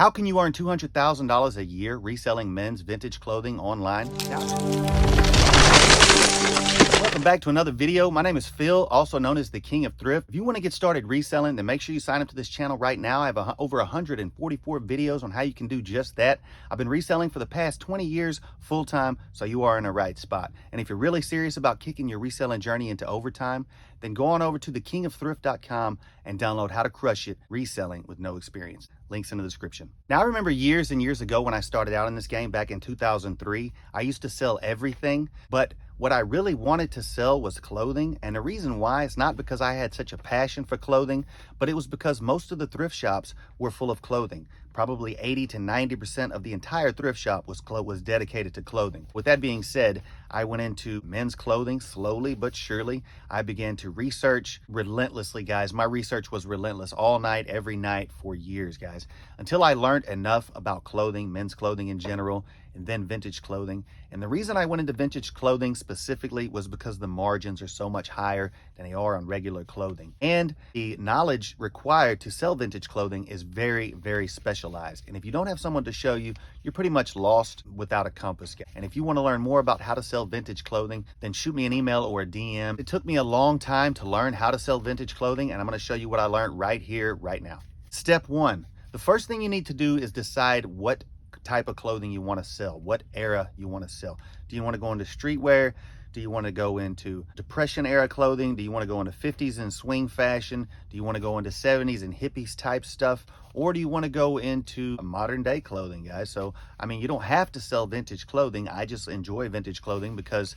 How can you earn $200,000 a year reselling men's vintage clothing online? Welcome back to another video. My name is Phil, also known as the King of Thrift. If you want to get started reselling, then make sure you sign up to this channel right now. I have over 144 videos on how you can do just that. I've been reselling for the past 20 years full-time, so you are in the right spot. And if you're really serious about kicking your reselling journey into overtime, then go on over to thekingofthrift.com and download How to Crush It Reselling with No Experience. Links in the description. Now, I remember years and years ago when I started out in this game back in 2003, I used to sell everything, but what I really wanted to sell was clothing. And the reason why is not because I had such a passion for clothing, but it was because most of the thrift shops were full of clothing. Probably 80 to 90% of the entire thrift shop was dedicated to clothing. With that being said, I went into men's clothing slowly but surely. I began to research relentlessly, guys. My research was relentless all night, every night for years, guys, until I learned enough about clothing, men's clothing in general, and then vintage clothing. And the reason I went into vintage clothing specifically was because the margins are so much higher than they are on regular clothing. And the knowledge required to sell vintage clothing is very, very specialized. And if you don't have someone to show you, you're pretty much lost without a compass. And if you want to learn more about how to sell vintage clothing, then shoot me an email or a DM. It took me a long time to learn how to sell vintage clothing, and I'm going to show you what I learned right here, right now. Step one, the first thing you need to do is decide what type of clothing you want to sell, what era you want to sell. Do you want to go into streetwear? Do you want to go into Depression era clothing? Do you want to go into 50s and swing fashion? Do you want to go into 70s and hippies type stuff? Or do you want to go into modern day clothing, guys? So, I mean, you don't have to sell vintage clothing. I just enjoy vintage clothing because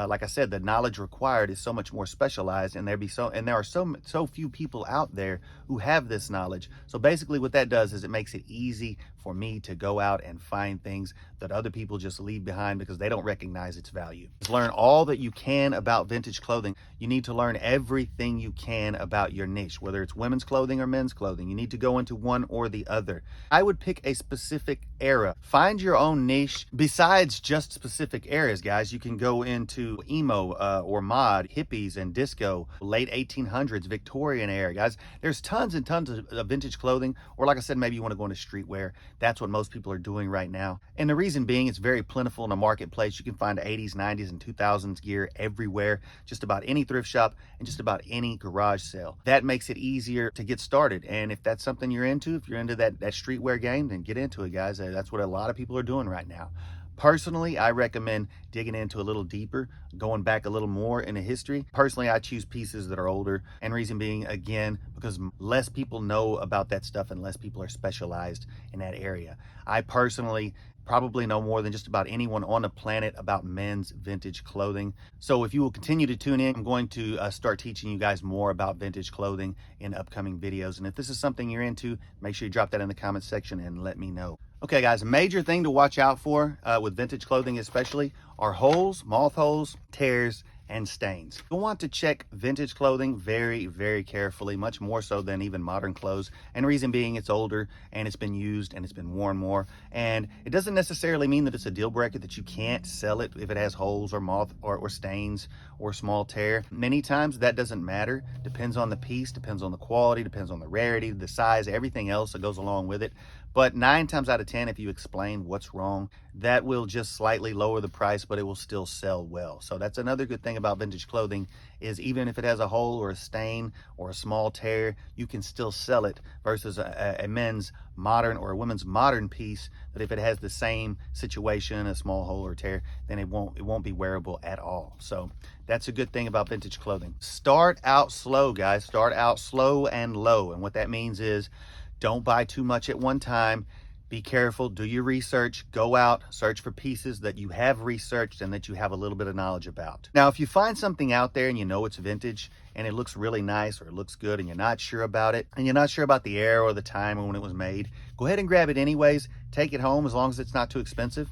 like I said, the knowledge required is so much more specialized, and there are so few people out there who have this knowledge. So basically what that does is it makes it easy for me to go out and find things that other people just leave behind because they don't recognize its value. Learn all that you can about vintage clothing. You need to learn everything you can about your niche, whether it's women's clothing or men's clothing. You need to go into one or the other. I would pick a specific era. Find your own niche. Besides just specific eras, guys, you can go into emo or mod, hippies and disco, late 1800s, Victorian era, guys. There's tons and tons of vintage clothing. Or like I said, maybe you want to go into streetwear. That's what most people are doing right now. And the reason being, it's very plentiful in the marketplace. You can find 80s, 90s, and 2000s gear everywhere, just about any thrift shop and just about any garage sale. That makes it easier to get started. And if that's something you're into, if you're into that streetwear game, then get into it, guys. That's what a lot of people are doing right now. Personally, I recommend digging into a little deeper, going back a little more into history. Personally, I choose pieces that are older, and reason being, again, because less people know about that stuff and less people are specialized in that area. I personally probably know more than just about anyone on the planet about men's vintage clothing. So if you will continue to tune in, I'm going to start teaching you guys more about vintage clothing in upcoming videos. And if this is something you're into, make sure you drop that in the comment section and let me know. Okay, guys, a major thing to watch out for with vintage clothing especially are holes, moth holes, tears, and stains. You'll want to check vintage clothing very, very carefully, much more so than even modern clothes. And the reason being, it's older and it's been used and it's been worn more. And it doesn't necessarily mean that it's a deal breaker that you can't sell it if it has holes or moth or stains or small tear. Many times that doesn't matter. Depends on the piece, depends on the quality, depends on the rarity, the size, everything else that goes along with it. But 9 times out of 10, if you explain what's wrong, that will just slightly lower the price, but it will still sell well. So that's another good thing about vintage clothing is even if it has a hole or a stain or a small tear, you can still sell it versus a men's modern or a women's modern piece that if it has the same situation, a small hole or tear, then it won't be wearable at all. So that's a good thing about vintage clothing. Start out slow, guys. Start out slow and low. And what that means is don't buy too much at one time. Be careful, do your research, go out, search for pieces that you have researched and that you have a little bit of knowledge about. Now, if you find something out there and you know it's vintage and it looks really nice or it looks good and you're not sure about it and you're not sure about the era or the time or when it was made, go ahead and grab it anyways. Take it home as long as it's not too expensive.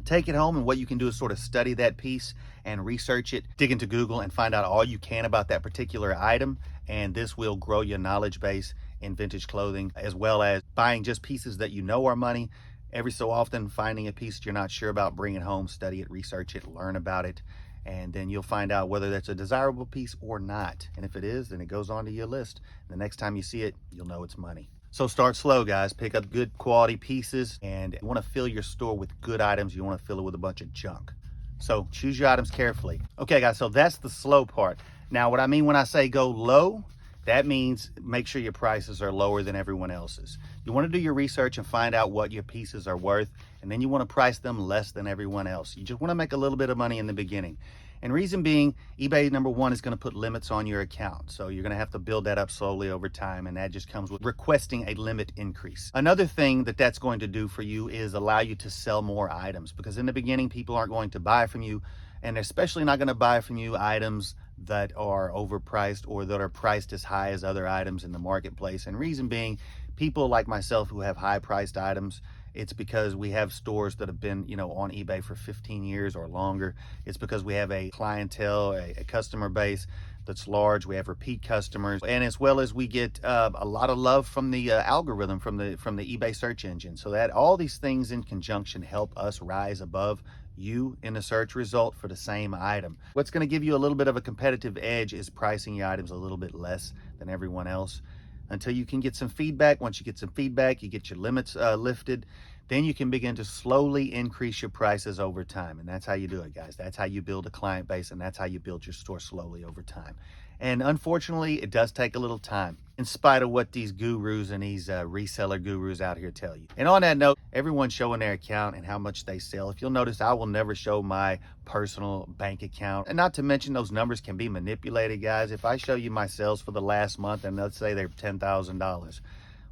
Take it home, and what you can do is sort of study that piece and research it, dig into Google and find out all you can about that particular item, and this will grow your knowledge base in vintage clothing, as well as buying just pieces that you know are money. Every so often, finding a piece that you're not sure about, bring it home, study it, research it, learn about it, and then you'll find out whether that's a desirable piece or not. And if it is, then it goes onto your list. And the next time you see it, you'll know it's money. So start slow, guys. Pick up good quality pieces, and you want to fill your store with good items. You want to fill it with a bunch of junk. So choose your items carefully. Okay, guys, so that's the slow part. Now, what I mean when I say go low, that means make sure your prices are lower than everyone else's. You want to do your research and find out what your pieces are worth, and then you want to price them less than everyone else. You just want to make a little bit of money in the beginning. And reason being, eBay, number one, is going to put limits on your account. So you're going to have to build that up slowly over time, and that just comes with requesting a limit increase. Another thing that that's going to do for you is allow you to sell more items, because in the beginning, people aren't going to buy from you, and they're especially not going to buy from you items that are overpriced or that are priced as high as other items in the marketplace. And reason being, people like myself who have high priced items, it's because we have stores that have been, on eBay for 15 years or longer. It's because we have a clientele, a customer base that's large. We have repeat customers, and as well as we get a lot of love from the algorithm from the eBay search engine. So that all these things in conjunction help us rise above you in the search result for the same item. What's going to give you a little bit of a competitive edge is pricing your items a little bit less than everyone else until you can get some feedback. Once you get some feedback, you get your limits lifted, then you can begin to slowly increase your prices over time. And that's how you do it, guys. That's how you build a client base, and that's how you build your store slowly over time. And unfortunately, it does take a little time, in spite of what these gurus and these reseller gurus out here tell you. And on that note, everyone's showing their account and how much they sell. If you'll notice, I will never show my personal bank account. And not to mention, those numbers can be manipulated, guys. If I show you my sales for the last month, and let's say they're $10,000,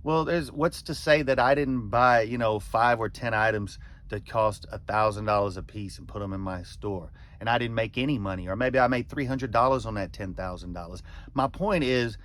well, what's to say that I didn't buy, 5 or 10 items that cost $1,000 a piece and put them in my store, and I didn't make any money, or maybe I made $300 on that $10,000. My point is,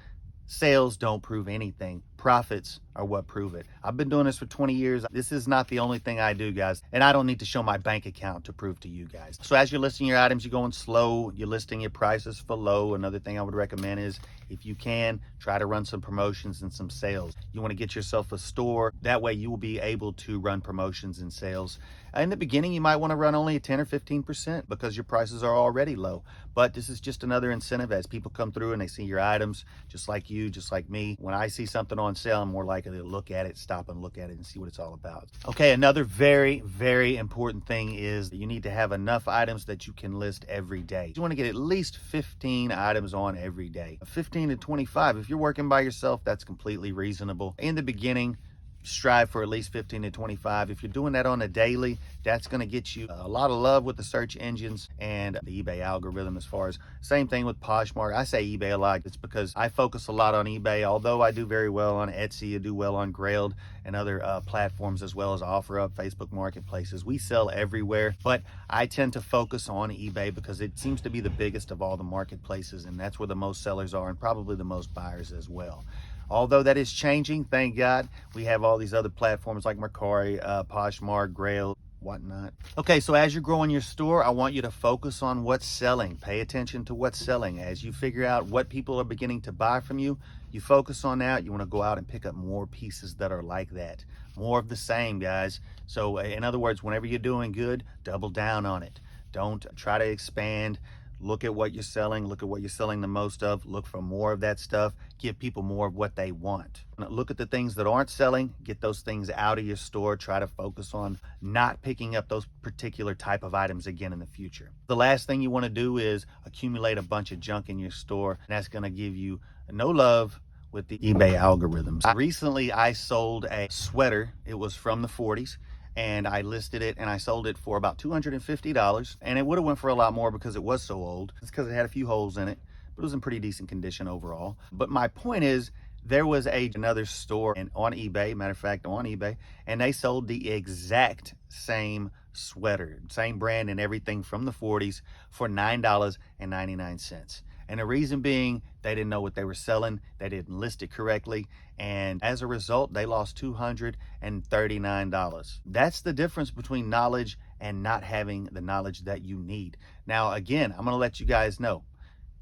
sales don't prove anything. Profits are what prove it. I've been doing this for 20 years. This is not the only thing I do, guys. And I don't need to show my bank account to prove to you guys. So as you're listing your items, you're going slow. You're listing your prices for low. Another thing I would recommend is, if you can, try to run some promotions and some sales. You want to get yourself a store. That way you will be able to run promotions and sales. In the beginning, you might want to run only a 10 or 15% because your prices are already low. But this is just another incentive as people come through and they see your items, just like you, just like me. When I see something on sale, I'm more likely to look at it, stop and look at it and see what it's all about. Okay, another very, very important thing is that you need to have enough items that you can list every day. You want to get at least 15 items on every day. 15 to 25. If you're working by yourself, that's completely reasonable. In the beginning, strive for at least 15 to 25. If you're doing that on a daily, that's going to get you a lot of love with the search engines and the eBay algorithm. As far as same thing with Poshmark, I say eBay a lot. It's because I focus a lot on eBay, although I do very well on Etsy. I do well on Grailed and other platforms, as well as OfferUp, Facebook marketplaces. We sell everywhere, but I tend to focus on eBay because it seems to be the biggest of all the marketplaces, and that's where the most sellers are and probably the most buyers as well. Although that is changing, thank God, we have all these other platforms like Mercari, Poshmark, Grailed, whatnot. Okay, so as you're growing your store, I want you to focus on what's selling. Pay attention to what's selling. As you figure out what people are beginning to buy from you, you focus on that. You want to go out and pick up more pieces that are like that. More of the same, guys. So in other words, whenever you're doing good, double down on it. Don't try to expand. Look at what you're selling. Look at what you're selling the most of. Look for more of that stuff. Give people more of what they want. Look at the things that aren't selling. Get those things out of your store. Try to focus on not picking up those particular type of items again in the future. The last thing you want to do is accumulate a bunch of junk in your store. And that's going to give you no love with the eBay algorithms. Recently, I sold a sweater. It was from the 40s. And I listed it and I sold it for about $250, and it would have went for a lot more because it was so old. It's because it had a few holes in it, but it was in pretty decent condition overall. But my point is, there was another store on eBay, matter of fact, on eBay, and they sold the exact same sweater, same brand and everything from the 40s for $9.99. And the reason being, they didn't know what they were selling. They didn't list it correctly. And as a result, they lost $239. That's the difference between knowledge and not having the knowledge that you need. Now, again, I'm going to let you guys know,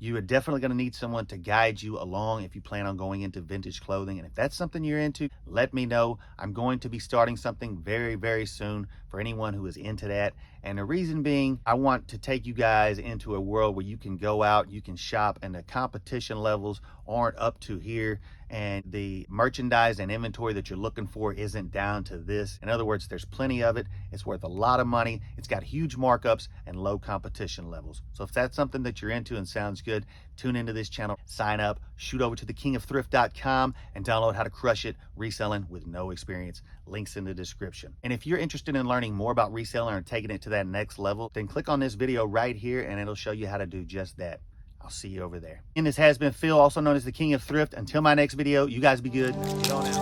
you are definitely going to need someone to guide you along if you plan on going into vintage clothing. And if that's something you're into, let me know. I'm going to be starting something very, very soon for anyone who is into that. And the reason being, I want to take you guys into a world where you can go out, you can shop, and the competition levels aren't up to here. and the merchandise and inventory that you're looking for isn't down to this. In other words, there's plenty of it. It's worth a lot of money. It's got huge markups and low competition levels. So if that's something that you're into and sounds good, tune into this channel, sign up, shoot over to thekingofthrift.com and download how to crush it reselling with no experience. Links in the description. And if you're interested in learning more about reselling or taking it to that next level, then click on this video right here and it'll show you how to do just that. I'll see you over there. And this has been Phil, also known as the King of Thrift. Until my next video, you guys be good. Be on out.